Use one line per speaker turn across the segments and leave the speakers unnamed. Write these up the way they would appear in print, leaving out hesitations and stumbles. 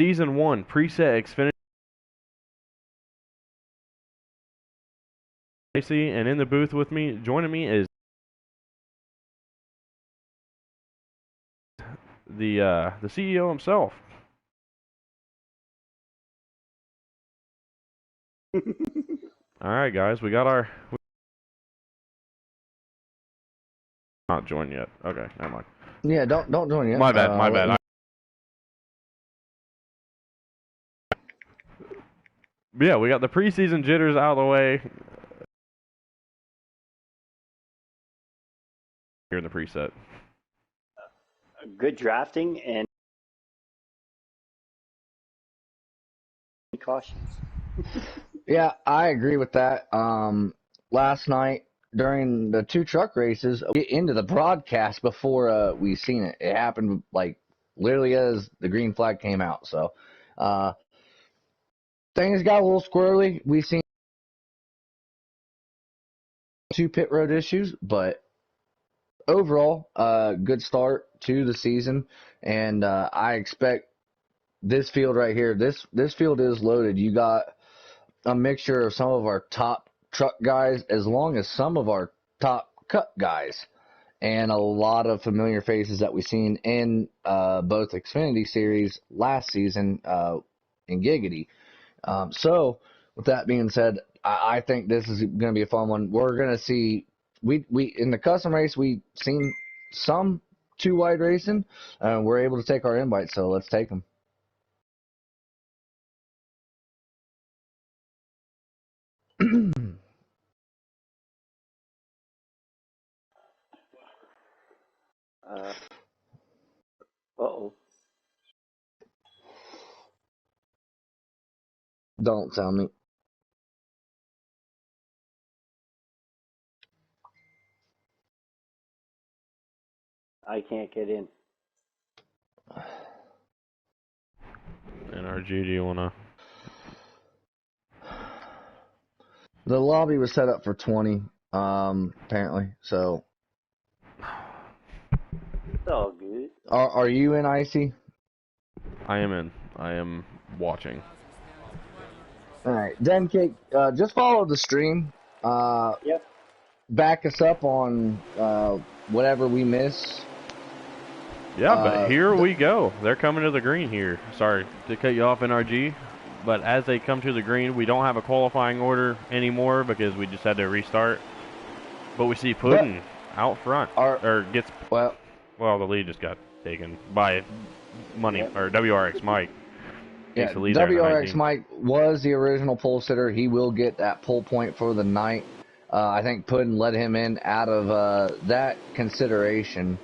Season 1 preset Xfinity. And in the booth with me, joining me is the CEO himself. All right, guys, we got our. Not joined yet. Okay, never mind.
Yeah, don't join yet.
My bad. My bad. Yeah, we got the preseason jitters out of the way. Here in the preset.
Good drafting and cautions.
Yeah, I agree with that. Last night during the 2 truck races, we into the broadcast before we seen it. It happened like literally as the green flag came out. So things got a little squirrely. We seen 2 pit road issues, but overall, good start to the season, and I expect this field right here. This field is loaded. You got a mixture of some of our top truck guys, as long as some of our top cup guys, and a lot of familiar faces that we've seen in both Xfinity Series last season in Giggity. So, with that being said, I think this is going to be a fun one. We're going to see, we in the custom race, we seen some 2 wide racing. We're able to take our invites, so let's take them.
Uh-oh.
Don't tell me.
I can't get in.
NRG, do you want to?
The lobby was set up for 20, apparently. So,
It's all good.
are you in, Icy?
I am in. I am watching.
All right, Den Cake, just follow the stream.
Yep.
Back us up on whatever we miss.
Yeah, but here we go. They're coming to the green here. Sorry to cut you off, NRG. But as they come to the green, we don't have a qualifying order anymore because we just had to restart. But we see Puddin out front. The lead just got taken by Money, or WRX Mike.
Yeah, WRX Mike was the original pole sitter. He will get that pole point for the night. I think Puddin let him in out of that consideration.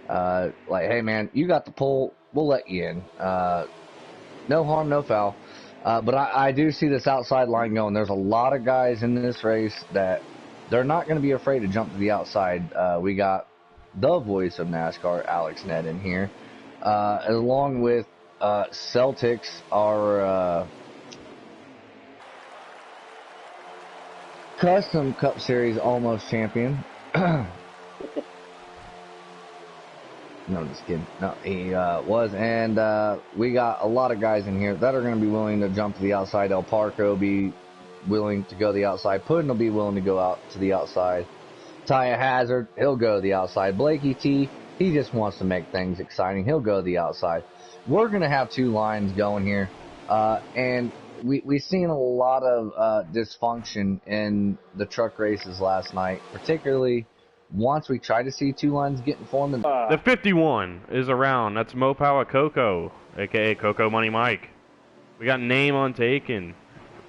Like, hey, man, you got the pole. We'll let you in. No harm, no foul. But I do see this outside line going. There's a lot of guys in this race that they're not going to be afraid to jump to the outside. We got the voice of NASCAR, Alex Ned, in here, along with Celtics, our Custom Cup Series almost champion. No, just kidding. No, he was. And we got a lot of guys in here that are going to be willing to jump to the outside. El Parco will be willing to go to the outside. Puddin will be willing to go out to the outside. Taya Hazard, he'll go to the outside. Blakey T, he just wants to make things exciting. He'll go to the outside. We're going to have 2 lines going here. And we've seen a lot of dysfunction in the truck races last night, particularly once we try to see 2 lines getting formed.
The 51 is around. That's Mopowa Coco, a.k.a. Coco Money Mike. We got Name Untaken,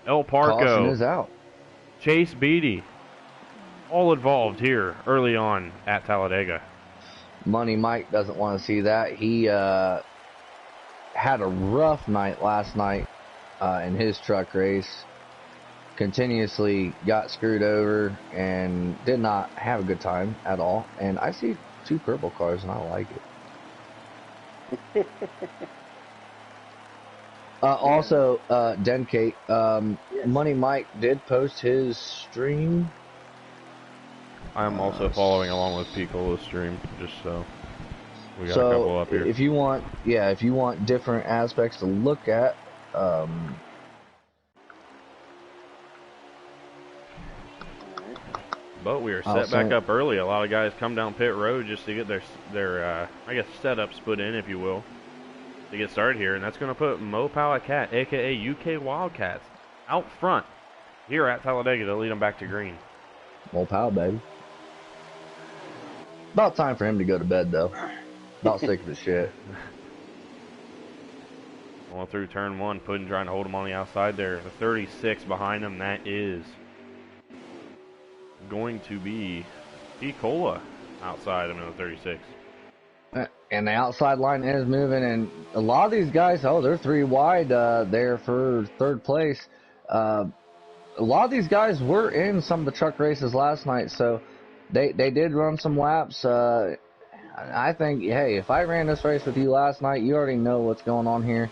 El Parco.
Caution is out.
Chase Beatty. All involved here early on at Talladega.
Money Mike doesn't want to see that. He had a rough night last night in his truck race. Continuously got screwed over and did not have a good time at all. And I see 2 purple cars and I like it. Also, Denkate,
Yes.
Money Mike did post his stream.
I'm also following along with Picolo's stream, just so We got a couple up here.
If you want different aspects to look at,
but we are set back up early. A lot of guys come down pit road just to get their I guess setups put in, if you will, to get started here, and that's going to put Mopow Cat, aka UK Wildcats, out front here at Talladega to lead them back to green.
Mopow, baby. About time for him to go to bed, though. About sick of his shit.
Going through turn one, Puddin trying to hold him on the outside there. The 36 behind him, that is going to be Cola outside him in the 36.
And the outside line is moving, and a lot of these guys, they're 3 wide there for third place. A lot of these guys were in some of the truck races last night, so they did run some laps. I think, hey, if I ran this race with you last night, you already know what's going on here.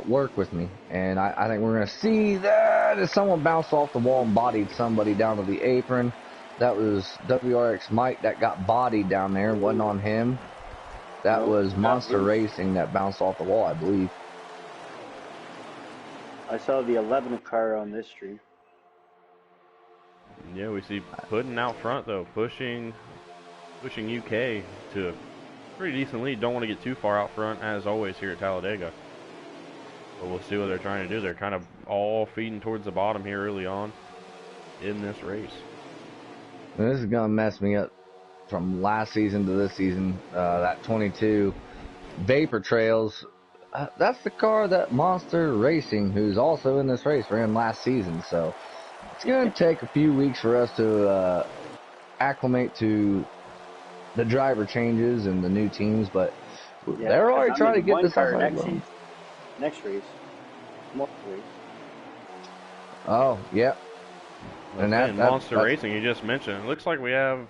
Work with me. And I think we're going to see that as someone bounced off the wall and bodied somebody down to the apron. That was WRX Mike that got bodied down there. Wasn't on him. That was Monster Racing that bounced off the wall, I believe.
I saw the 11 car on this stream.
Yeah, we see Puddin out front, though, pushing UK to a pretty decent lead. Don't want to get too far out front, as always, here at Talladega. But we'll see what they're trying to do. They're kind of all feeding towards the bottom here early on in this race.
And this is going to mess me up from last season to this season. That 22 Vapor Trails, that's the car that Monster Racing, who's also in this race, ran last season. So it's going to take a few weeks for us to acclimate to the driver changes and the new teams, but they're already trying to get this
next race. More race.
Oh, yeah.
And that Monster Racing you just mentioned, it looks like we had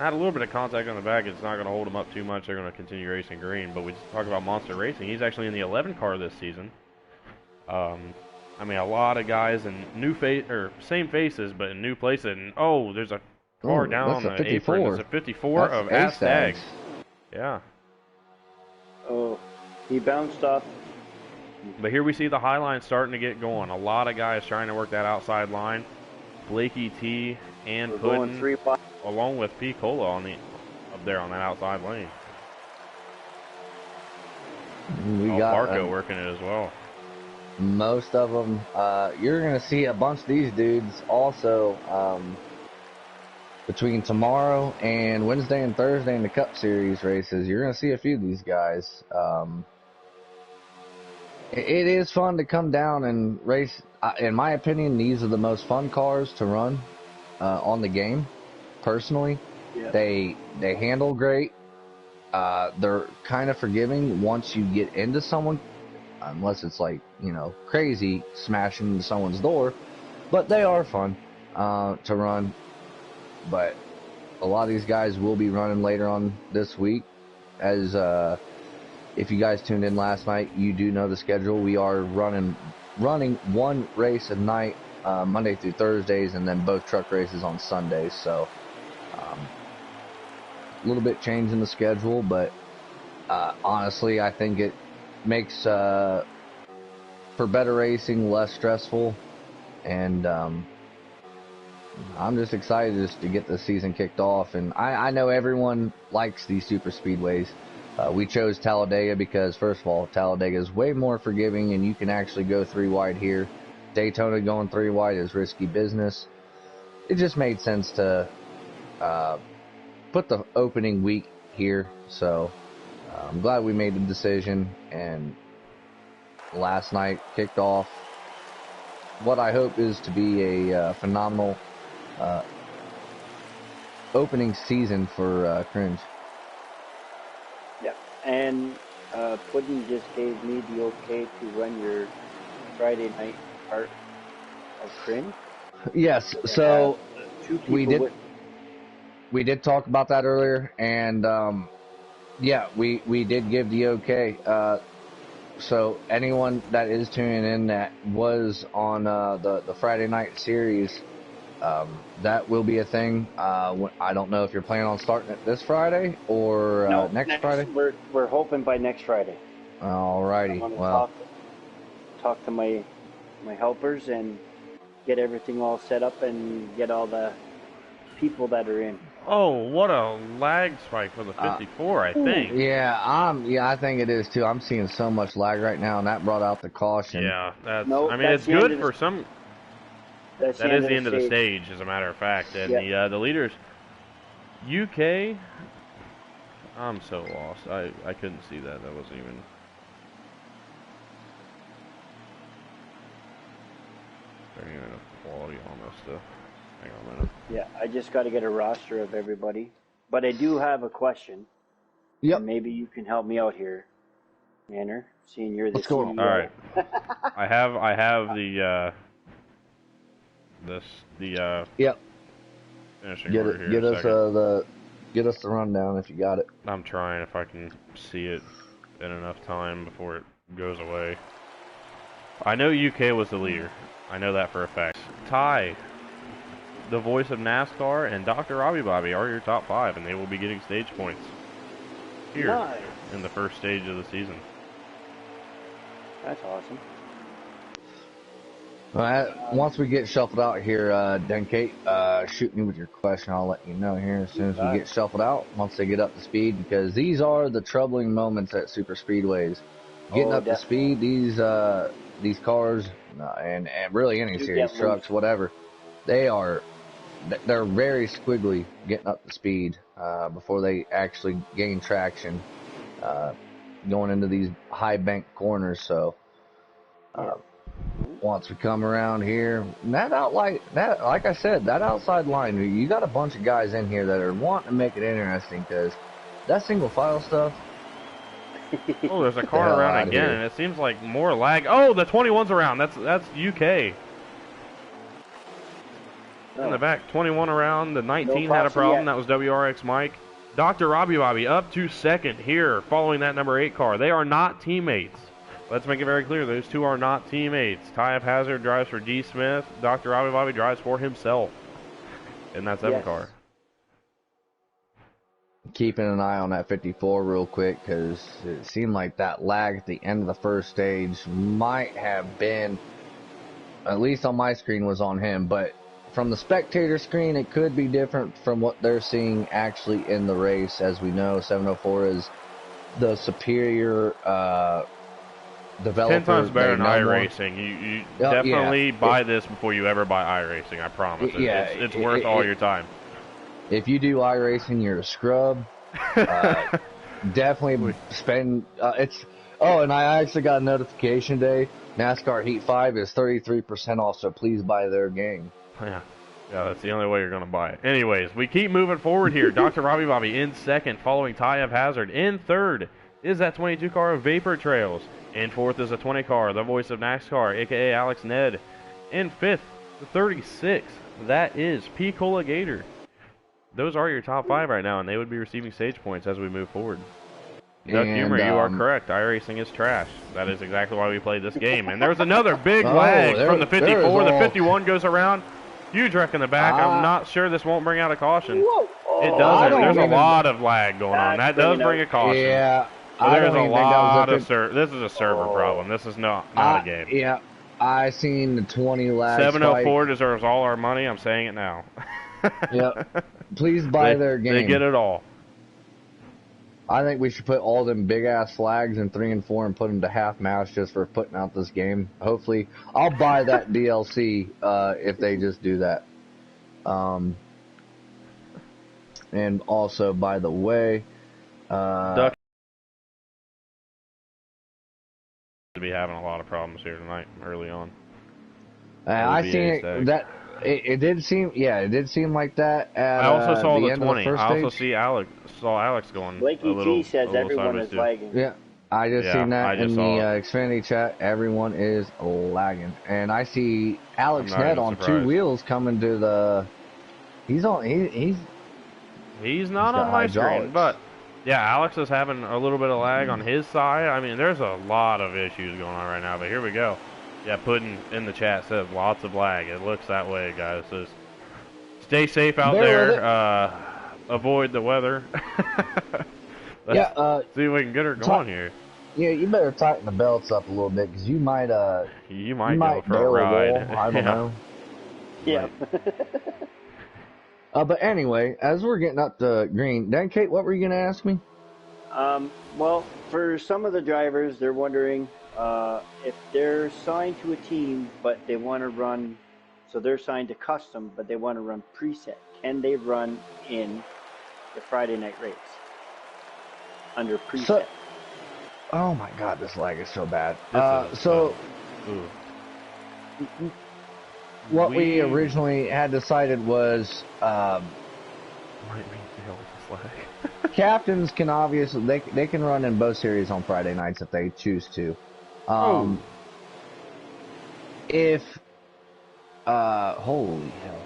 a little bit of contact on the back. It's not going to hold them up too much. They're going to continue racing green. But we just talk about Monster Racing. He's actually in the 11 car this season. I mean, a lot of guys in same faces, but in new places. And there's a car down on the apron. It's a 54 of Astags. Yeah.
Oh, he bounced off.
But here we see the high line starting to get going. A lot of guys trying to work that outside line. Blakey T and Puddin, along with P. Cola up there on that outside lane.
We got
Marco working it as well.
Most of them. You're going to see a bunch of these dudes also between tomorrow and Wednesday and Thursday in the Cup Series races. You're going to see a few of these guys. It is fun to come down and race. In my opinion, these are the most fun cars to run on the game, personally. Yeah. They handle great. They're kind of forgiving once you get into someone, unless it's like, crazy smashing into someone's door. But they are fun to run. But a lot of these guys will be running later on this week. As if you guys tuned in last night, you do know the schedule. We are running one race a night, Monday through Thursdays, and then both truck races on Sundays. So a little bit change in the schedule, but honestly, I think it makes for better racing, less stressful, and I'm just excited just to get the season kicked off. And I know everyone likes these super speedways. We chose Talladega because, first of all, Talladega is way more forgiving, and you can actually go 3 wide here. Daytona going 3 wide is risky business. It just made sense to put the opening week here. So I'm glad we made the decision, and last night kicked off what I hope is to be a phenomenal opening season for Cringe.
Yeah, and Puddin just gave me the okay to run your Friday night part of Cringe.
Yes, so we did talk about that earlier, and yeah, we did give the okay. So anyone that is tuning in that was on the Friday night series, that will be a thing. I don't know if you're planning on starting it this Friday or
No,
next Friday.
We're hoping by next Friday.
Alrighty.
I'm gonna
Well,
talk to my helpers and get everything all set up and get all the people that are in.
Oh, what a lag spike for the 54, I think.
yeah, I think it is too. I'm seeing so much lag right now, and that brought out the caution.
Yeah, I mean,
that's
it's good for some.
That
is the end of the stage, as a matter of fact. And the leaders, UK. I'm so lost. I couldn't see that. That wasn't even. Turning enough quality on this stuff. Hang on a minute.
Yeah, I just got to get a roster of everybody. But I do have a question.
Yep.
And maybe you can help me out here, Manner, seeing you're the CEO.
On?
All right. I have the
Yep.
finishing
Get
order
it.
here.
Get us the rundown if you got it.
I'm trying if I can see it in enough time before it goes away. I know UK was the leader. I know that for a fact. Ty, the voice of NASCAR, and Dr. Robbie Bobby are your top 5, and they will be getting stage points here in the first stage of the season.
That's awesome.
All right, once we get shuffled out here, Kate, shoot me with your question. I'll let you know here as soon as we get shuffled out, once they get up to speed, because these are the troubling moments at super speedways. Getting up to speed, these cars, and really any series, trucks, whatever, they're very squiggly getting up to speed before they actually gain traction going into these high bank corners. So once we come around here, like I said, that outside line, you got a bunch of guys in here that are wanting to make it interesting, because that single file stuff.
Oh, there's a car around again, and it seems like more lag. Oh, the 21's around. That's UK. In the back, 21 around. The 19 had a problem. That was WRX Mike. Dr. Robbie Bobby up to second here, following that number 8 car. They are not teammates. Let's make it very clear. Those two are not teammates. Ty F. Hazard drives for Dsmith. Dr. Robbie Bobby drives for himself in that 7 car.
Keeping an eye on that 54 real quick, because it seemed like that lag at the end of the first stage might have been, at least on my screen, was on him. But from the spectator screen, it could be different from what they're seeing actually in the race. As we know, 704 is the superior developer.
10 times better than iRacing. You definitely buy this before you ever buy iRacing. I promise. It's worth all your time.
If you do iRacing, you're a scrub. Definitely spend. And I actually got a notification today. NASCAR Heat 5 is 33% off, so please buy their game.
Yeah, that's the only way you're going to buy it. Anyways, we keep moving forward here. Dr. Robbie Bobby in second, following Ty F. Hazard. In third is that 22 car of Vapor Trails. In fourth is a 20 car, the voice of NASCAR, a.k.a. Alex Ned. In fifth, the 36, that is P. Cola Gator. Those are your top 5 right now, and they would be receiving stage points as we move forward. Duck Humor, you are correct. iRacing is trash. That is exactly why we played this game. And there's another big lag from the 54. The 51 goes around. Huge wreck in the back. I'm not sure this won't bring out a caution. It doesn't. There's a lot of lag going on. That does bring a caution.
Yeah.
There's a lot of this is a server problem. This is not a game.
Yeah. I seen the 20 lag
704 deserves all our money. I'm saying it now.
Yep. Please buy their game.
They get it all.
I think we should put all them big ass flags in 3 and 4 and put them to half mast just for putting out this game. Hopefully, I'll buy that DLC if they just do that. And also, by the way,
Duck to be having a lot of problems here tonight early on.
I seen that. It did seem like that. At,
I also saw the 20.
I
also saw Alex going.
Blakey T says everyone is lagging.
Yeah, I just seen that in the Xfinity chat. Everyone is lagging, and I see Alex Ned on 2 wheels coming to the. He's on.
He's not on my screen, but yeah, Alex is having a little bit of lag on his side. I mean, there's a lot of issues going on right now, but here we go. Yeah, Puddin in the chat says lots of lag. It looks that way, guys. Stay safe out there. Avoid the weather. Let's see if we can get her going here.
Yeah, you better tighten the belts up a little bit because you might
go for
nail
a ride.
wall. I don't know.
Yeah.
But anyway, as we're getting up to green, then Kate, what were you gonna ask me?
Well, for some of the drivers, they're wondering if they're signed to a team, but they want to run. So they're signed to custom, but they want to run preset. Can they run in the Friday night race under preset?
Oh my God, this lag is so bad. What we originally had decided was captains can obviously they can run in both series on Friday nights if they choose to. If holy hell.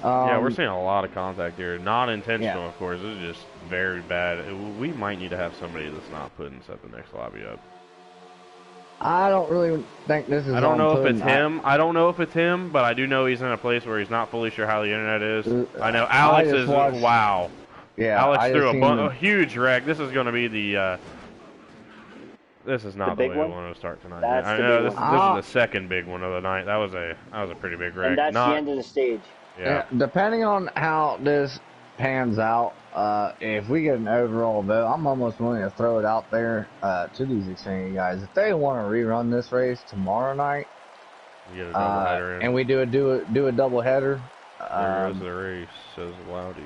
Yeah, we're seeing a lot of contact here. Not intentional, of course. This is just very bad. We might need to have somebody that's not Puddin set the next lobby up.
I don't really think this is.
I don't know if it's him. I don't know if it's him, but I do know he's in a place where he's not fully sure how the internet is. I know Alex is. Wow. Yeah. Alex threw a huge wreck. This is going to be the. This is not the way we want to start tonight. I know this is the second big one of the night. That was a pretty big wreck.
And that's the end of the stage.
Yeah. Depending on how this pans out, if we get an overall vote, I'm almost willing to throw it out there to these Xfinity guys. If they want to rerun this race tomorrow night,
get a double header in.
and we do a double header.
There goes the race, says Loudy.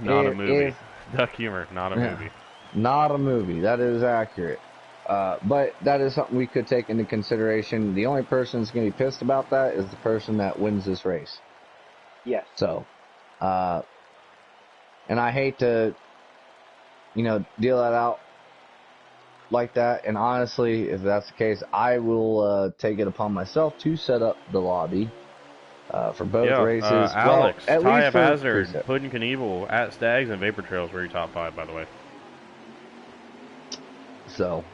Not a movie. Duck humor, not a movie.
Not a movie. That is accurate. But that is something we could take into consideration. The only person that's going to be pissed about that is the person that wins this race.
Yes.
So, and I hate to, deal that out like that. And honestly, if that's the case, I will take it upon myself to set up the lobby for both races.
Alex, Ty of Hazard, Puddin Knievel, at Stags, and Vapor Trails were your top 5, by the way.
So,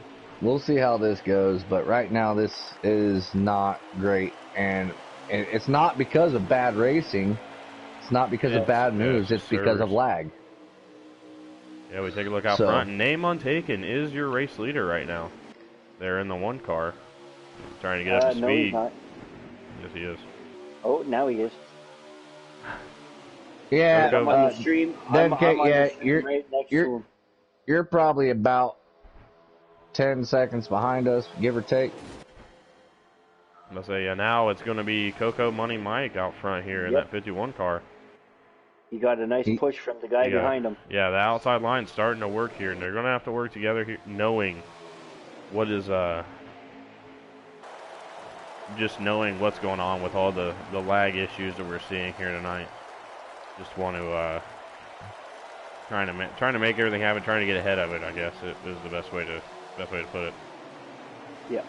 we'll see how this goes. But right now, this is not great. And it's not because of bad racing. It's not because of bad moves. It's because of lag.
Yeah, we take a look out front. Name Untaken is your race leader right now. They're in the 1 car. Trying to get up to speed.
No, he's not.
Yes, he is.
Oh, now he is.
Yeah,
I'm on the stream.
You're probably about 10 seconds behind us, give or take.
I'm going to say, now it's going to be Coco Money Mike out front here in that 51 car.
He got a nice push from the guy behind him.
Yeah, the outside line's starting to work here, and they're going to have to work together here, knowing what is, just knowing what's going on with all the lag issues that we're seeing here tonight. Just want to, trying to make everything happen, trying to get ahead of it, I guess, is the best way to put it.
Yeah.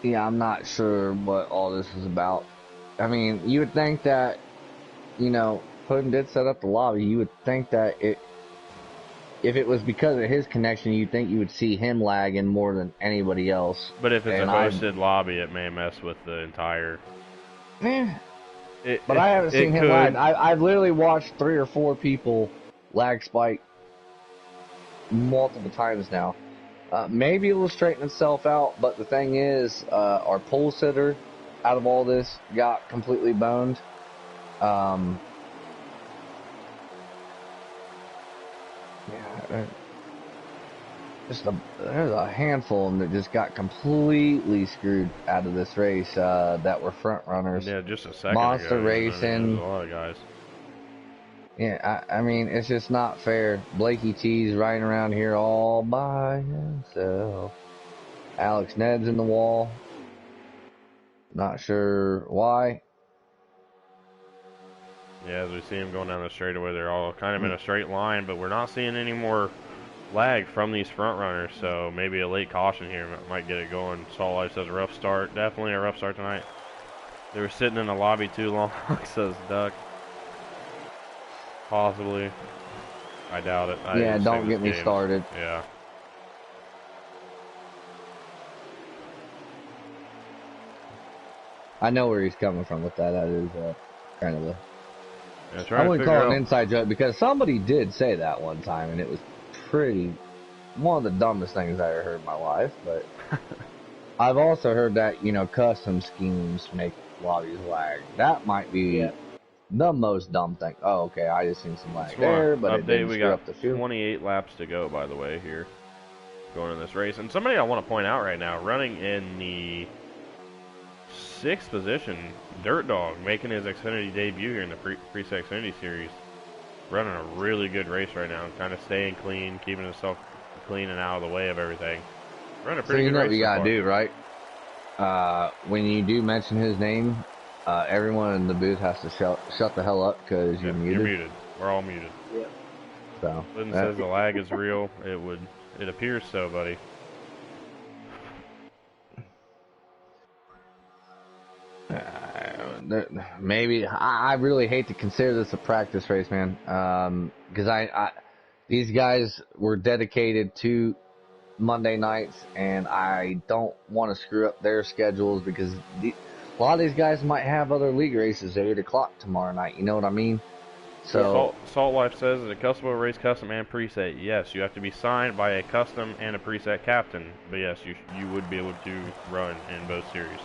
Yeah, I'm not sure what all this is about. I mean, you would think that, Puddin did set up the lobby. You would think that if it was because of his connection, you'd think you would see him lagging more than anybody else.
But if it's a hosted lobby, it may mess with the entire...
But I haven't seen him lag. I've literally watched 3 or 4 people lag spike multiple times now. Maybe it will straighten itself out, but the thing is, our pole sitter out of all this got completely boned. There's a handful of them that just got completely screwed out of this race that were front runners.
Yeah, just a second
Monster
ago,
Racing.
A lot of guys.
Yeah, I mean, it's just not fair. Blakey T's riding around here all by himself. Alex Ned's in the wall. Not sure why.
Yeah, as we see him going down the straightaway, they're all kind of in a straight line, but we're not seeing any more lag from these front runners, so maybe a late caution here might get it going. Salt Life says a rough start. Definitely a rough start tonight. They were sitting in the lobby too long, says Duck. Possibly. I doubt it.
Yeah, don't get me started.
Yeah.
I know where he's coming from with that. That is kind of a.
Yeah,
I wouldn't call it an inside joke because somebody did say that one time, and it was pretty one of the dumbest things I ever heard in my life. But I've also heard that custom schemes make lobbies lag. That might be the most dumb thing. Oh, okay, I just seen some lag there, but it didn't screw up the field.
28 laps to go, by the way, here going in this race. And somebody I want to point out right now, running in the 6th position, Dirt Dog, making his Xfinity debut here in the Preset Xfinity Series. Running a really good race right now, kind of staying clean, keeping himself clean and out of the way of everything. Running a pretty good race. So you know
what you gotta do, right? When you do mention his name, everyone in the booth has to shut the hell up because you're muted.
You're muted. We're all muted.
Yep.
So.
Puddin says the lag is real. It appears so, buddy.
Maybe I really hate to consider this a practice race, man. Because these guys were dedicated to Monday nights, and I don't want to screw up their schedules because a lot of these guys might have other league races at 8 o'clock tomorrow night. You know what I mean? So
Salt Life says that a custom race, custom and preset. Yes, you have to be signed by a custom and a preset captain. But yes, you would be able to run in both series.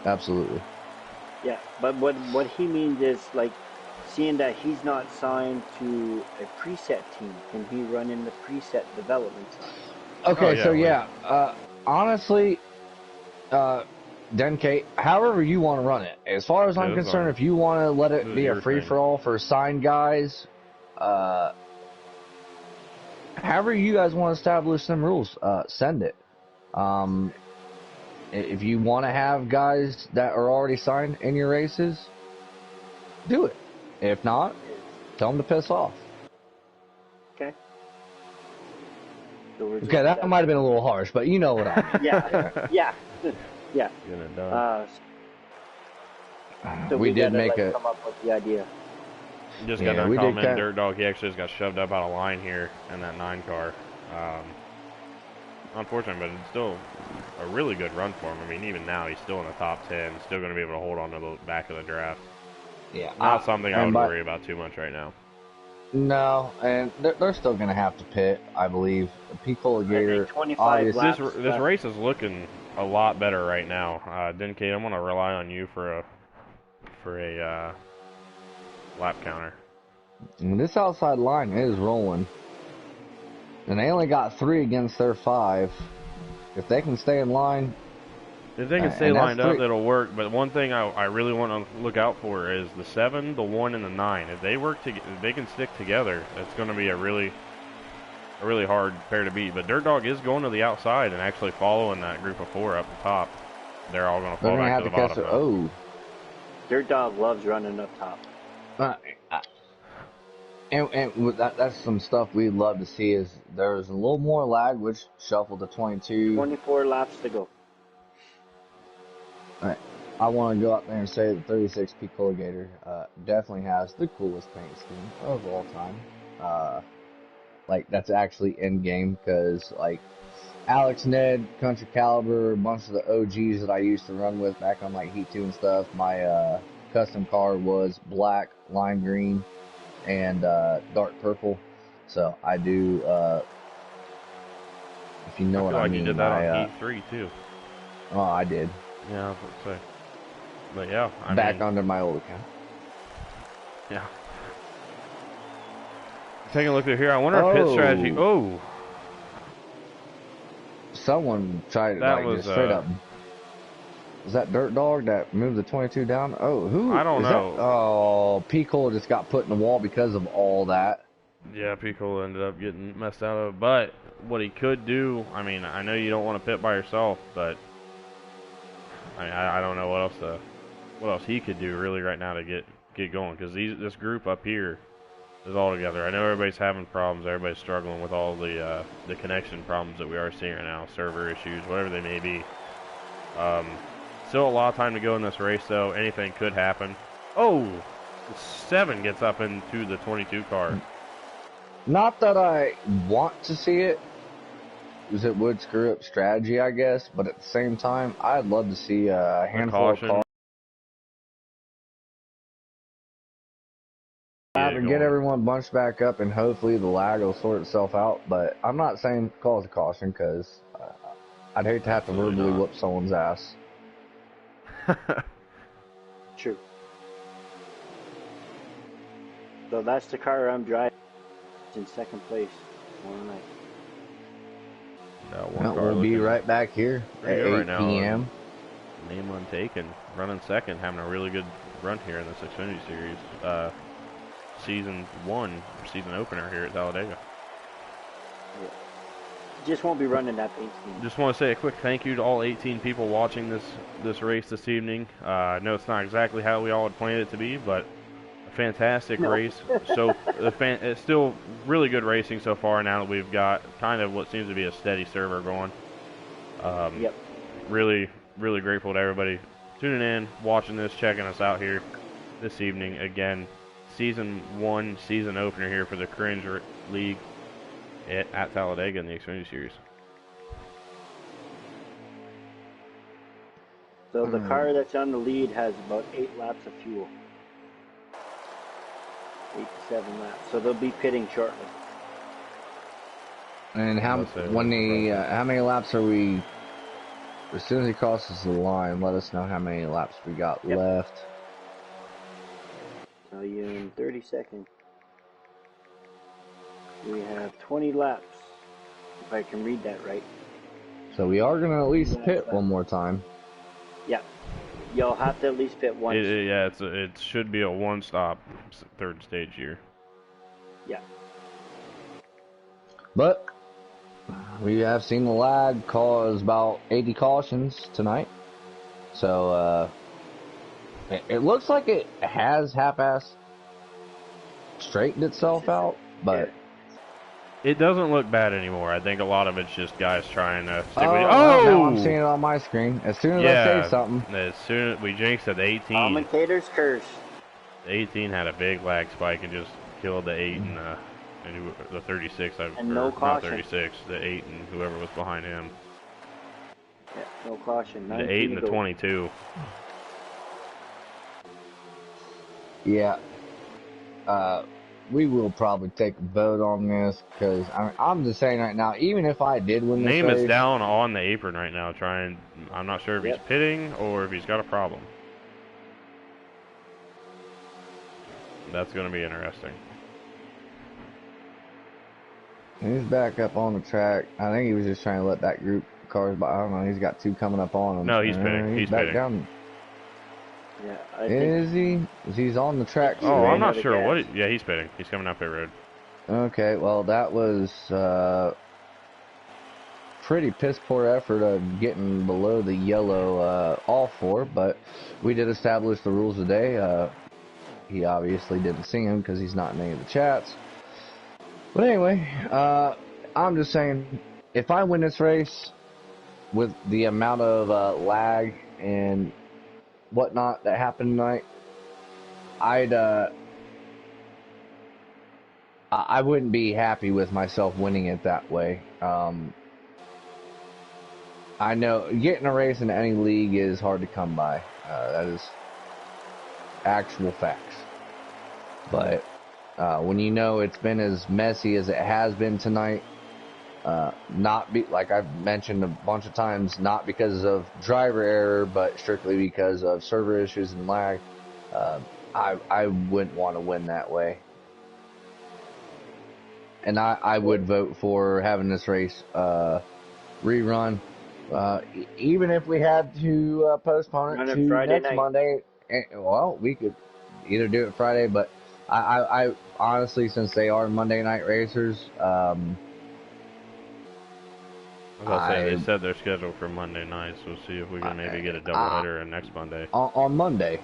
Absolutely.
Yeah, but what he means is, like, seeing that he's not signed to a preset team, can he run in the preset development side?
Okay, honestly, N.G.E, however you want to run it. As far as I'm concerned, if you want to let it be a free-for-all for signed guys, however you guys want to establish some rules, send it. If you want to have guys that are already signed in your races, do it. If not, tell them to piss off.
Okay.
Okay, that might have been a little harsh, but you know what I mean.
Yeah. So
we did make a
come up with the idea.
Just got done commenting, Dirt Dog. He actually just got shoved up out of line here in that 9 car. Unfortunate, but it's still a really good run for him. I mean, even now he's still in the top 10. Still going to be able to hold on to the back of the draft.
Yeah,
not something I would worry about too much right now.
No, and they're still going to have to pit, I believe. P. Gator.
25 laps.
This race is looking a lot better right now. N.G.E, I'm going to rely on you for a lap counter.
And this outside line is rolling. And they only got 3 against their 5. If they can stay in line...
If they can stay lined up, that'll work. But one thing I really want to look out for is the 7, the 1, and the 9. If they if they can stick together, it's going to be a really hard pair to beat. But Dirt Dog is going to the outside and actually following that group of 4 up the top. They're all going to fall back to the bottom.
Oh.
Dirt Dog loves running up top.
And that's some stuff we'd love to see is there's a little more lag, which shuffled to 22.
24 laps to go.
All right. I want to go out there and say the 36 P. Gator definitely has the coolest paint scheme of all time. Like, that's actually in-game because, like, Alex, Ned, Country Caliber, a bunch of the OGs that I used to run with back on, like, Heat 2 and stuff, my custom car was black, lime green, and dark purple. So I do, if you know what I mean.
You did that on Heat 3 too.
Oh, I did.
Yeah, I was about to say. But yeah, I
mean, under my old account.
Yeah. Taking a look at here, I wonder if pit strategy. Oh.
Someone tried just straight up. Is that Dirt Dog that moved the 22 down? Oh, who?
I don't know.
Oh, Pico just got put in the wall because of all that.
Yeah, Pico ended up getting messed out of it. But what he could do, I mean, I know you don't want to pit by yourself, but I don't know what else he could do really right now to get going, because this group up here is all together. I know everybody's having problems, everybody's struggling with all the connection problems that we are seeing right now, server issues, whatever they may be. Still a lot of time to go in this race, though. Anything could happen. Oh, 7 gets up into the 22 car.
Not that I want to see it, because it would screw up strategy, I guess. But at the same time, I'd love to see a handful of cars get everyone bunched back up, and hopefully the lag will sort itself out. But I'm not saying cause a caution because I'd hate to have to verbally whoop someone's ass.
True. So that's the car I'm driving. It's in second place tomorrow night.
We'll be right back here at 8 p.m.
Name untaken, running second, having a really good run here in this Xfinity Series. Season 1, season opener here at Talladega.
Yeah. Just won't be running that pace.
Just want to say a quick thank you to all 18 people watching this race this evening. I know it's not exactly how we all had planned it to be, but a fantastic race. So it's still really good racing so far now that we've got kind of what seems to be a steady server going.
Yep.
Really, really grateful to everybody tuning in, watching this, checking us out here this evening. Again, Season 1, season opener here for the C.R.I.N.G.E League at Talladega in the Xfinity Series.
So the car that's on the lead has about 8 laps of fuel. 8 to 7 laps. So they'll be pitting shortly.
And how many laps are we? As soon as he crosses the line, let us know how many laps we got left.
Tell you in 30 seconds. We have 20 laps, if I can read that right.
So we are going to at least pit one more time.
Yeah. You'll have to at least pit once.
It should be a one-stop third stage here.
Yeah.
But we have seen the lag cause about 80 cautions tonight. So, it looks like it has half-ass straightened itself out, but
it doesn't look bad anymore. I think a lot of it's just guys trying to stick with
now I'm seeing it on my screen. As soon as I say something.
As soon as we jinxed at the 18.
Commentator's curse.
The 18 had a big lag spike and just killed the 8 and the 36.
No caution.
Not 36, the 8 and whoever was behind him.
Yeah, no caution.
The 8 and the 22.
Yeah, we will probably take a vote on this because I'm just saying right now, even if I did win this race,
Name is down on the apron right now I'm not sure if he's pitting or if he's got a problem. That's going to be interesting.
He's back up on the track. I think he was just trying to let that group of cars by. I don't know. He's got 2 coming up on him.
No, he's pitting. He's
back
pitting.
down.
Yeah,
Is he? He's on the track.
Oh, I'm not sure what. Yeah, he's pitting. He's coming up pit road.
Okay, well that was pretty piss poor effort of getting below the yellow all 4, but we did establish the rules today. He obviously didn't see him because he's not in any of the chats. But anyway, I'm just saying, if I win this race with the amount of lag and whatnot that happened tonight, I wouldn't be happy with myself winning it that way. I know getting a race in any league is hard to come by. That is actual facts. But when you know it's been as messy as it has been tonight, like I've mentioned a bunch of times, not because of driver error, but strictly because of server issues and lag, I wouldn't want to win that way. And I would vote for having this race rerun, even if we had to postpone it to next Monday. Well, we could either do it Friday, but I honestly, since they are Monday night racers,
they said they're scheduled for Monday night, so we'll see if we can maybe get a doubleheader next Monday.
On Monday.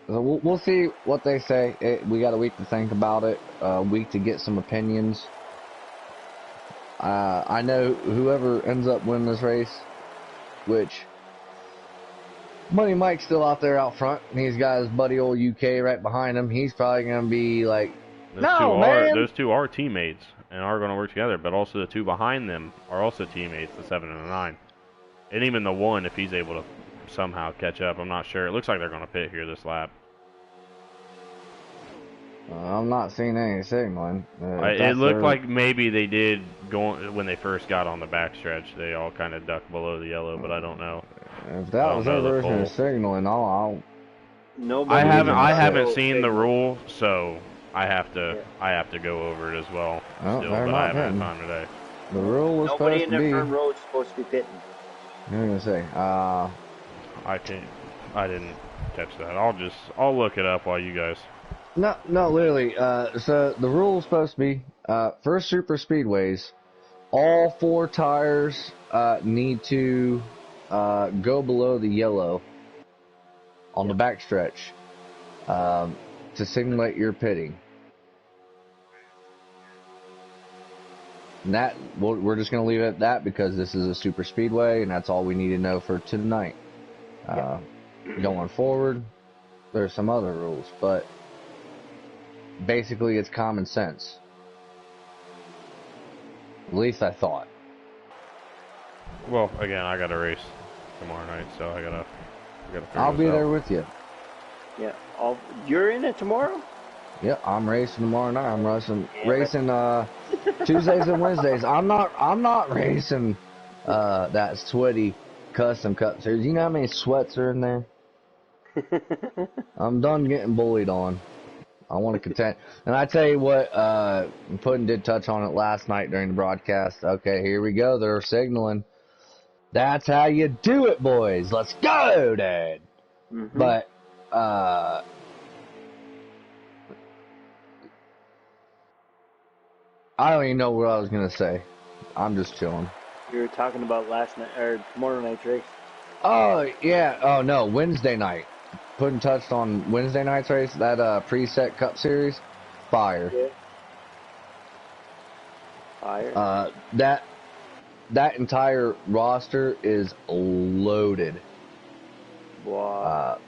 We'll see what they say. We got a week to think about it, a week to get some opinions. I know whoever ends up winning this race, which Money Mike's still out there out front, and he's got his buddy old UK right behind him. He's probably going to be like,
those two are teammates and are going to work together, but also the 2 behind them are also teammates, the 7 and the 9. And even the 1, if he's able to somehow catch up, I'm not sure. It looks like they're going to pit here this lap.
I'm not seeing any signaling.
It looked like maybe they did when they first got on the backstretch. They all kind of ducked below the yellow, but I don't know.
If that was their version of signaling,
Nobody
I haven't seen the rule, so I have to go over it as well.
Oh,
still, but I haven't had time today.
The rule was
nobody
supposed to be.
in the front row is supposed to be pitting.
What are you gonna say?
I didn't catch that. I'll look it up while you guys.
No, literally. So the rule is supposed to be for super speedways, all 4 tires need to go below the yellow on the backstretch to simulate your pitting. And that we're just going to leave it at that because this is a super speedway, and that's all we need to know for tonight. Going forward, there's some other rules, but basically it's common sense. At least I thought.
Well, again, I got a race tomorrow night, so I gotta
I'll be there with you.
Yeah. You're in it tomorrow?
Yeah, I'm racing tomorrow night. I'm racing Tuesdays and Wednesdays. I'm not racing that sweaty custom cup series. You know how many sweats are in there? I'm done getting bullied on. I want to contend. And I tell you what, Puddin did touch on it last night during the broadcast. Okay, here we go. They're signaling. That's how you do it, boys. Let's go, Dad.
Mm-hmm.
But I don't even know what I was gonna say. I'm just chilling.
You were talking about last night or tomorrow night's race.
Oh yeah. Oh no, Wednesday night. Puddin touched on Wednesday night's race. That preset Cup Series, fire.
Yeah. Fire.
That entire roster is loaded.
Wow.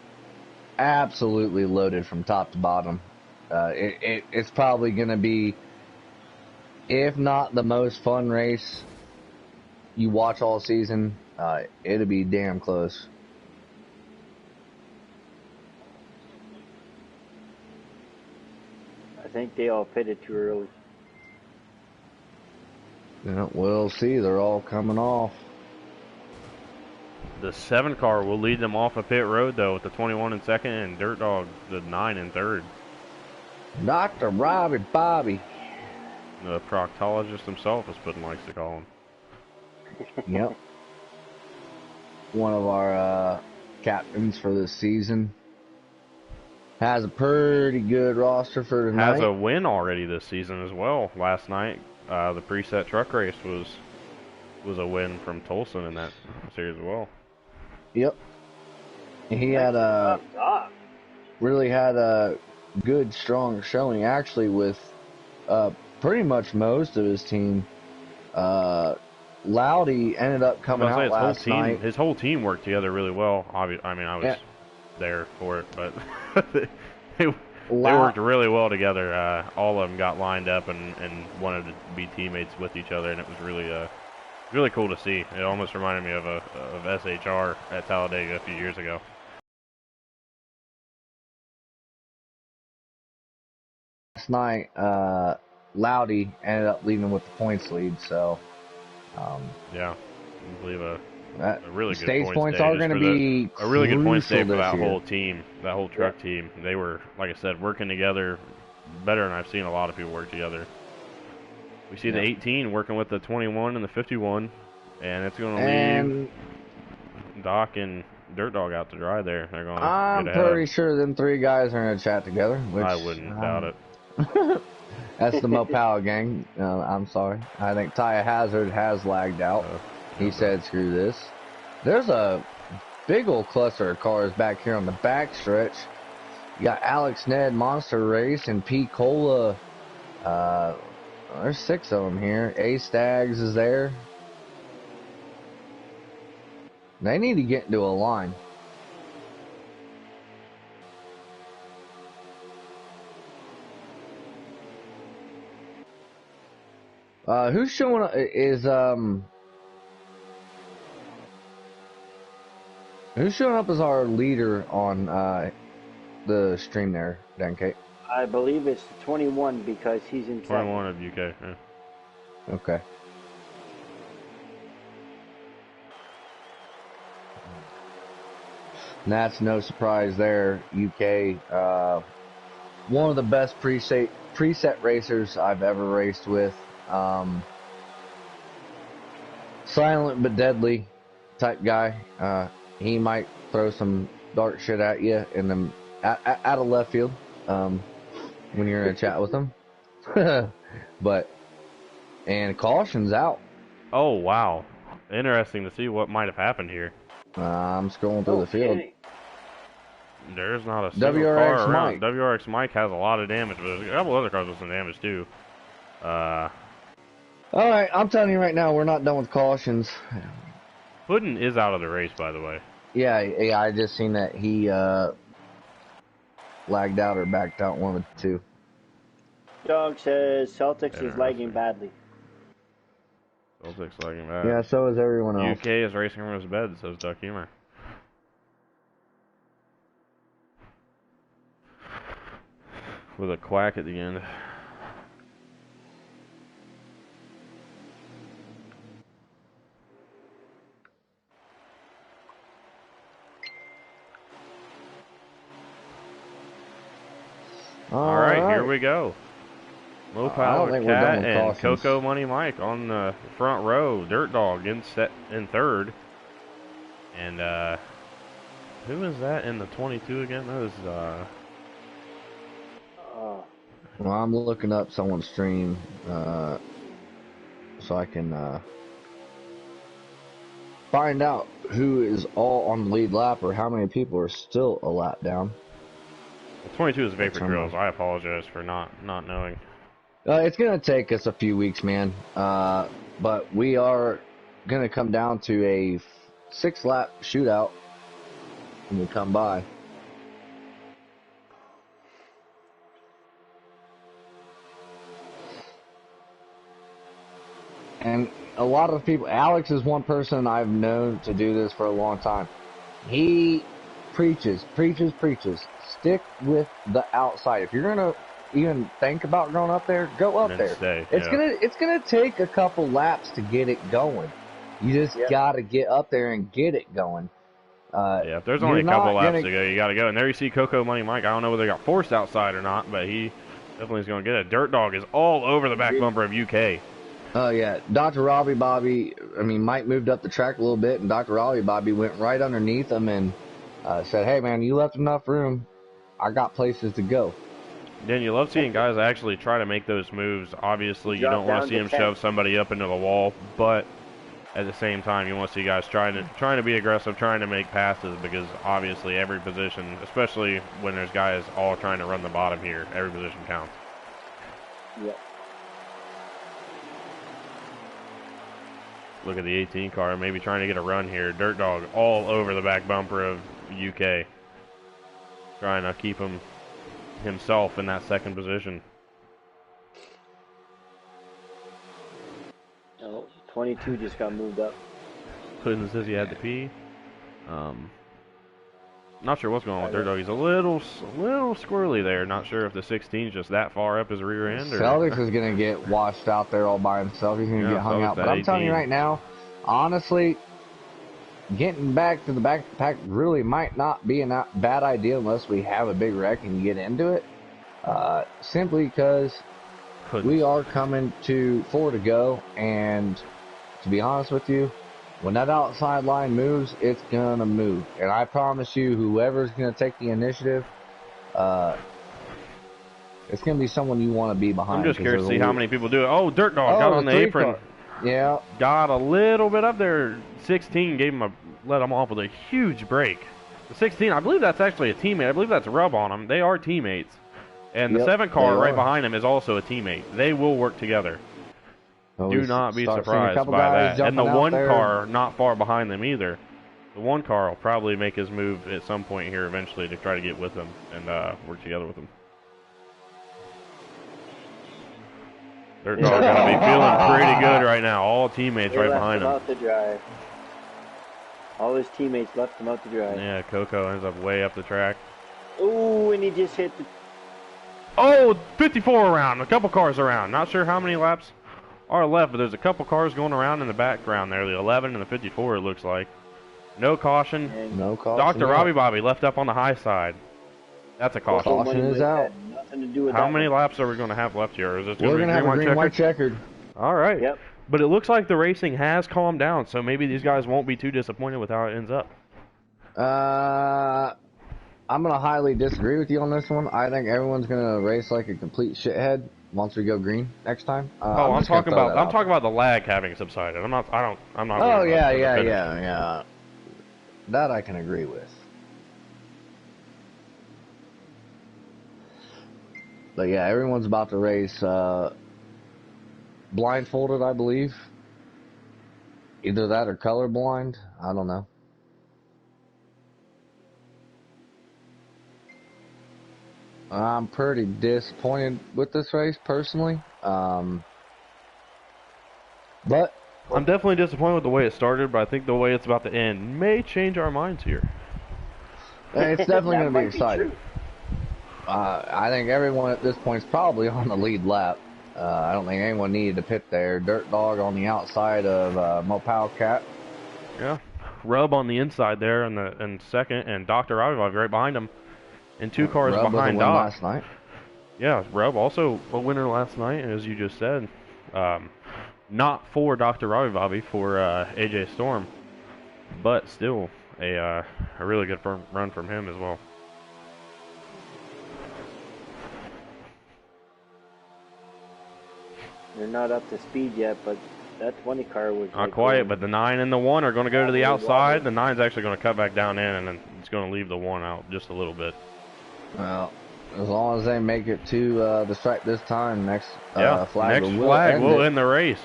Absolutely loaded from top to bottom. It's probably gonna be, if not the most fun race you watch all season, it'll be damn close.
I think they all pitted too early.
Yeah, we'll see. They're all coming off.
The 7 car will lead them off a pit road, though, with the 21 in second and Dirt Dog the 9 in third.
Dr. Robbie Bobby.
The proctologist himself, as Puddin likes to call him.
Yep. One of our captains for this season. Has a pretty good roster for tonight.
Has a win already this season as well. Last night, the preset truck race was a win from Tolson in that series as well.
Yep. He had really had a good, strong showing, actually, with pretty much most of his team. Loudy ended up coming out last night.
His whole team worked together really well. I was there for it, but they worked really well together. All of them got lined up and wanted to be teammates with each other, and it was really cool to see. It almost reminded me of SHR at Talladega a few years ago.
Last night, Loudy ended up leading with the points lead, so
yeah, I believe a really good
stage points are going to be
a really good points day for that
year.
whole team, that whole truck team. They were, like I said, working together better than I've seen a lot of people work together. We see the 18 working with the 21 and the 51, and it's going to leave Doc and Dirt Dog out to dry there. They're going.
I'm pretty sure them 3 guys are going to chat together. Which,
I wouldn't doubt it.
That's the Mopal gang. I'm sorry. I think Taya Hazard has lagged out. He said, screw this. There's a big old cluster of cars back here on the back stretch. You got Alex Ned, Monster Race, and P. Cola. There's 6 of them here. A Stags is there. They need to get into a line. Who's showing up who's showing up as our leader on the stream there, Dan Kate?
I believe it's 21 because he's in
21
second.
of UK. Yeah.
Okay. And that's no surprise there. UK, one of the best preset racers I've ever raced with. Silent but deadly type guy. He might throw some dark shit at you in the out of left field when you're in a chat with him. And caution's out.
Oh, wow. Interesting to see what might have happened here.
I'm scrolling through the field.
Okay.
There's not a single
WRX
car around.
Mike.
WRX Mike has a lot of damage, but there's a couple other cars with some damage too.
All right, I'm telling you right now, we're not done with cautions.
Puddin is out of the race, by the way.
Yeah, I just seen that he lagged out or backed out, one of the two.
Dog says Celtics is lagging badly.
Celtics lagging bad.
Yeah, so is everyone else.
UK is racing from his bed, says Duck Humor. With a quack at the end.
All
right,
right,
here we go. Low Power
think we're done
Cat
with
and
cautions.
Coco Money Mike on the front row. Dirt Dog in third. And who is that in the 22 again? That was
Well, I'm looking up someone's stream so I can find out who is all on the lead lap or how many people are still a lap down.
22 is Vapor Drills. I apologize for not knowing.
It's going to take us a few weeks, man. But we are going to come down to a 6-lap shootout when we come by. And a lot of people, Alex is one person I've known to do this for a long time. He preaches. Stick with the outside. If you're going to even think about going up there, go up there.
Stay,
It's gonna take a couple laps to get it going. You just gotta get up there and get it going.
Yeah, if there's only a couple laps to go, you got to go. And there you see Coco Money Mike. I don't know whether they got forced outside or not, but he definitely is going to get it. Dirt Dog is all over the back bumper of UK.
Oh, yeah. Dr. Robbie Bobby, Mike moved up the track a little bit, and Dr. Robbie Bobby went right underneath him and said, hey, man, you left enough room. I got places to go.
Then you love seeing guys actually try to make those moves. Obviously, you don't want to see them shove somebody up into the wall, but at the same time, you want to see guys trying to be aggressive, trying to make passes, because obviously every position, especially when there's guys all trying to run the bottom here, every position counts.
Yep.
Look at the 18 car, maybe trying to get a run here. Dirt Dog all over the back bumper of UK, trying to keep himself in that second position.
No, 22 just got moved up.
Puddin says he had to pee. Not sure what's going on with Dirt Dog. He's a little squirrely there. Not sure if the 16 is just that far up his rear end. Or
Celtics is going to get washed out there all by himself. He's going to get hung out. But I'm telling you right now, honestly, getting back to the back of the pack really might not be a bad idea unless we have a big wreck and get into it. Simply because we are coming to 4 to go, and to be honest with you, when that outside line moves, it's going to move. And I promise you, whoever's going to take the initiative, it's going to be someone you want to be behind.
I'm just curious to see how many people do it. Oh, Dirt Dog got on the apron.
Yeah.
Got a little bit up there. 16 let him off with a huge break. The 16, I believe that's actually a teammate. I believe that's Rub on him. They are teammates. And the 7 car right behind him is also a teammate. They will work together. Do not be surprised by that. And the 1 car not far behind them either. The 1 car will probably make his move at some point here eventually to try to get with them and work together with them. Dirt Dog going to be feeling pretty good right now. All teammates right behind him.
Out to dry. All his teammates left him out to dry.
Yeah, Coco ends up way up the track.
Ooh, and he just hit the...
Oh, 54 around. A couple cars around. Not sure how many laps are left, but there's a couple cars going around in the background there. The 11 and the 54, it looks like. No caution.
And
No caution.
Dr. Robbie Bobby left up on the high side. That's a caution.
Caution is out.
Nothing to do with
How
that
many
one.
laps are we going to have left here? Or is this
We're
going to
gonna
be
have a green white
checkered?
checkered.
All right.
Yep.
But it looks like the racing has calmed down, so maybe these guys won't be too disappointed with how it ends up.
I'm gonna highly disagree with you on this one. I think everyone's gonna race like a complete shithead once we go green next time.
I'm talking about the lag having subsided. I'm not.
Oh yeah. That I can agree with. But yeah, everyone's about to race blindfolded, I believe. Either that or colorblind. I don't know. I'm pretty disappointed with this race, personally. But
I'm definitely disappointed with the way it started, but I think the way it's about to end may change our minds here.
it's definitely going to be
might be
exciting.
true.
I think everyone at this point is probably on the lead lap. I don't think anyone needed to pit there. Dirt Dog on the outside of Mopao Cat.
Yeah, Rub on the inside there in second, and Dr. Robbie right behind him, and two cars
Rub
behind
with a win
Doc.
last night.
Yeah, Rub also a winner last night, as you just said. Not for Dr. Robbie Bobby, for AJ Storm, but still a really good run from him as well.
They're not up to speed yet, but that 20 car was
Not quite, but the 9 and the 1 are going to go to the outside. The 9's actually going to cut back down in, and then it's going to leave the 1 out just a little bit.
Well, as long as they make it to the stripe this time, next
flag will end the race.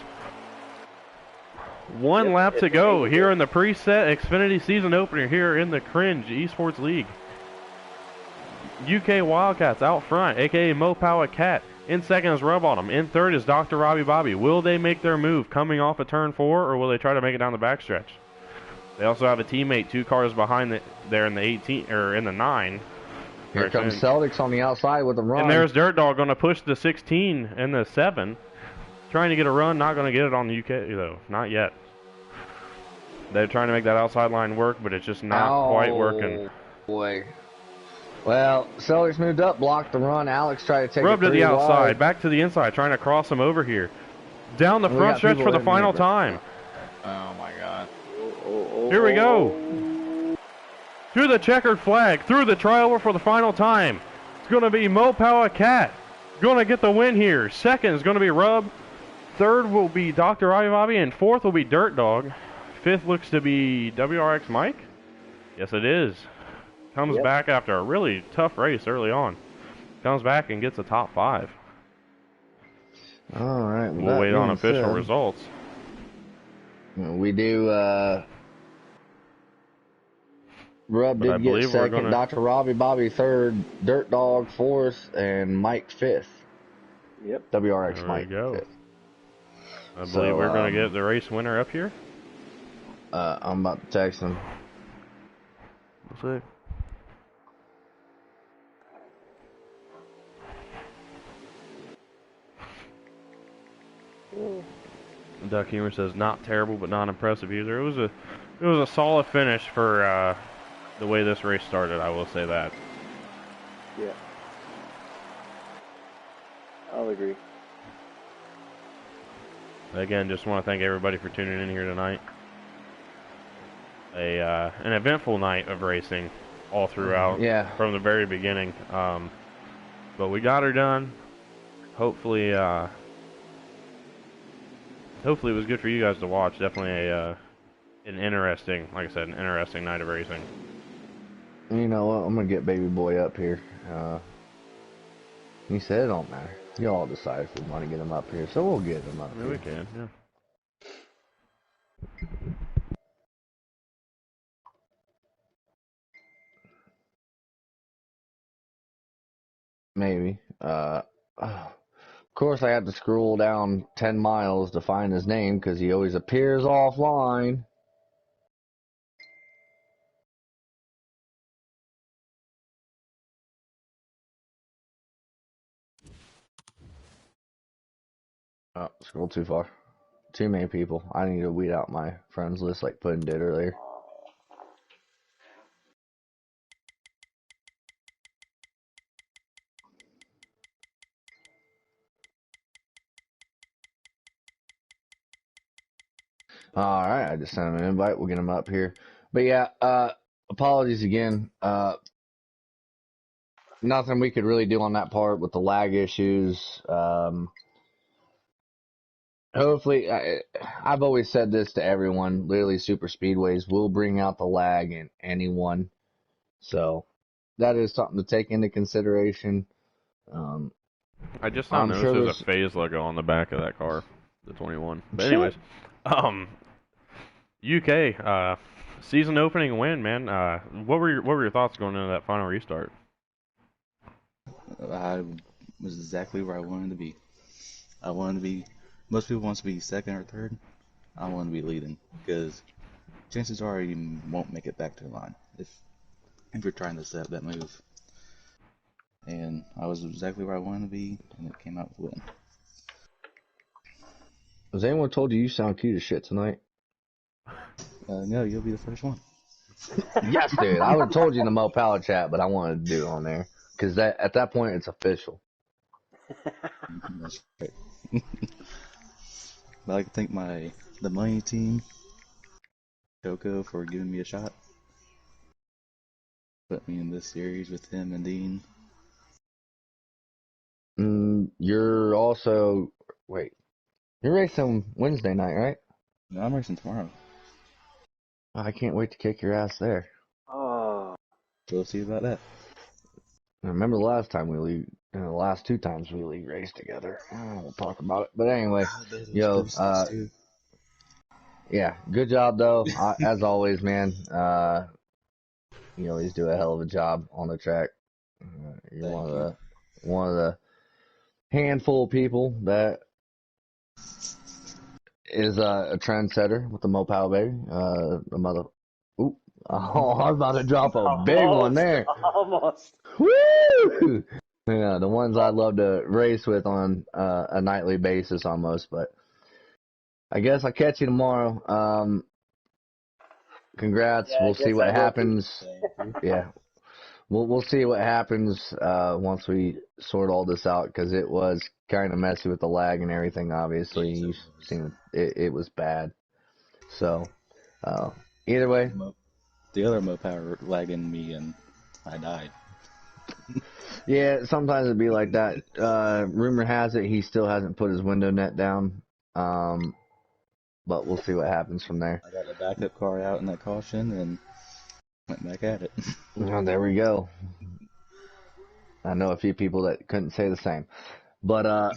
One lap to go here in the preset Xfinity season opener here in the C.R.I.N.G.E eSports League. UK Wildcats out front, a.k.a. Mopowa Cat. In second is Rub on him. In third is Dr. Robbie Bobby. Will they make their move coming off of turn 4, or will they try to make it down the backstretch? They also have a teammate 2 cars behind there in the 18 or in the 9.
Here comes Celtics on the outside with a run.
And there's Dirt Dog going to push the 16 and the 7. Trying to get a run, not going to get it on the UK though, not yet. They're trying to make that outside line work, but it's just not quite working.
Boy. Well, Celtics moved up, blocked the run. Alex tried to take
Rub
it
to the outside,
wide.
back to the inside, trying to cross him over here. Down the front stretch for the final time.
Oh my God.
Here we go. Through the checkered flag, through the triover for the final time. It's going to be Mopowa Cat. Going to get the win here. Second is going to be Rub. Third will be Dr. Robbie Bobby, and fourth will be Dirt Dog. Fifth looks to be WRX Mike. Yes, it is. Comes back after a really tough race early on. Comes back and gets a top 5.
All right.
We'll wait on official results.
We do. Rub did get second. Dr. Robbie Bobby third. Dirt Dog fourth, and Mike fifth.
Yep.
WRX Mike fifth.
I believe we're going to get the race winner up here.
I'm about to text him.
We'll see. Duck Humor says not terrible but not impressive either. It was a solid finish for the way this race started. I will say that.
Yeah, I'll agree.
Again, just want to thank everybody for tuning in here tonight. An eventful night of racing all throughout.
Yeah.
From the very beginning. But we got her done. Hopefully it was good for you guys to watch. Definitely an interesting, like I said, an interesting night of racing.
You know what? I'm gonna get baby boy up here. He said it don't matter. Y'all decide if we want to get him up here, so we'll get him up here.
We can, yeah.
Maybe. Of course, I had to scroll down 10 miles to find his name because he always appears offline. Oh, scroll too far. Too many people. I need to weed out my friends list like Puddin did earlier. All right, I just sent him an invite. We'll get him up here. But yeah, apologies again. Nothing we could really do on that part with the lag issues. Hopefully, I've always said this to everyone. Literally, super speedways will bring out the lag in anyone. So that is something to take into consideration.
I just now
I'm
noticed
sure
there's a phase logo on the back of that car, the 21. But
Shit.
anyways, UK season opening win, man. What were your thoughts going into that final restart?
I was exactly where I wanted to be. I wanted to be. Most people want to be second or third. I want to be leading because chances are you won't make it back to the line if you're trying to set up that move. And I was exactly where I wanted to be, and it came out with a win.
Has anyone told you sound cute as shit tonight?
No, you'll be the first one.
Yes, dude. I would have told you in the Mo Power chat, but I wanted to do it on there because at that point it's official.
That's right. I'd like to thank the money team, Coco, for giving me a shot. Put me in this series with him and Dean.
You're also you're racing Wednesday night, right?
No, I'm racing tomorrow.
I can't wait to kick your ass there.
Oh,
We'll see about that.
I remember the last time the last 2 times we league raced together. We'll talk about it. But anyway, yo, yeah, good job though. As always, man. You always do a hell of a job on the track. You're one of the handful of people that is a trendsetter with the Mopal baby. Ooh, oh, I was about to drop a big one there.
Almost.
Woo! Yeah, the ones I'd love to race with on a nightly basis almost, but I guess I'll catch you tomorrow. Congrats.
Yeah,
We'll see what happens. Yeah. We'll see what happens once we sort all this out because it was kind of messy with the lag and everything. Obviously, you've seen it was bad. So either way,
The other Mopower lagging me and I died.
yeah. Sometimes it'd be like that. Rumor has it he still hasn't put his window net down. But we'll see what happens from there.
I got a backup car out in that caution and went back at it.
Well, there we go. I know a few people that couldn't say the same. But all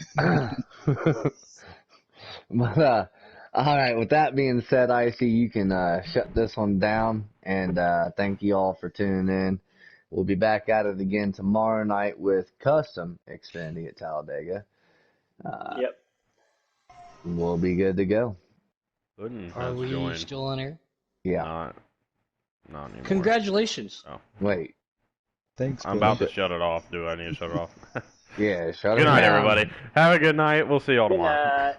right, with that being said, IC, you can shut this one down, and thank you all for tuning in. We'll be back at it again tomorrow night with custom Xfinity at Talladega.
Yep.
We'll be good to go.
Puddin
Are
has
we
joined.
still on air?
Yeah.
Not anymore.
Congratulations.
Oh.
Wait.
Thanks.
I'm about to shut it off. Do I need to shut it off?
Yeah, shut it
Good night,
down.
everybody. Have a good night. We'll see y'all
Good
tomorrow.
night.